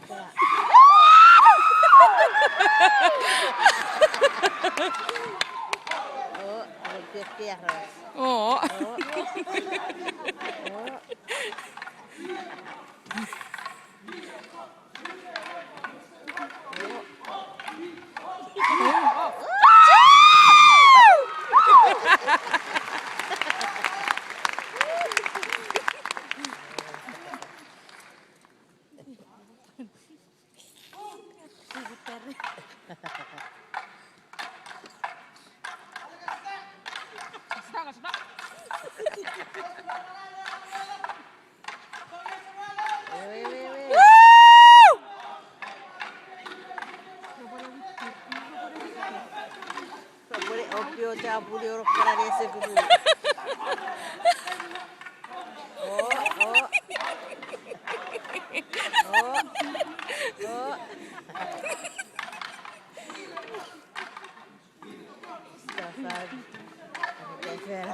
Oh, magpipiyakos. Oo. Boleh opio cha boleh orang kena rasa dulu. Oh, oh. Oh. Oh. Stefan. Stefan.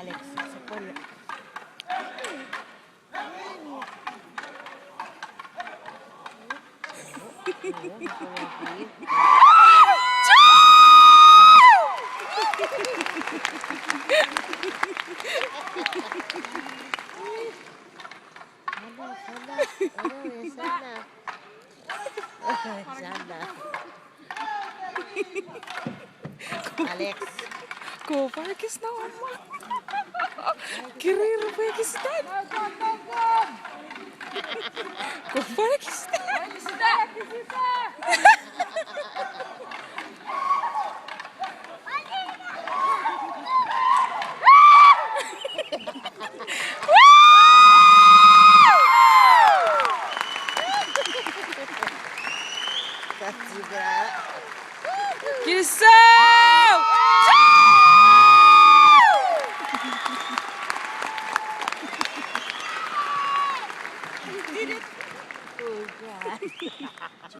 Alex, sepul. Sana. Sana. Alex. Go Pakistan. Kirir Pakistan. Go Pakistan. Juga. Kisau! Oh, God.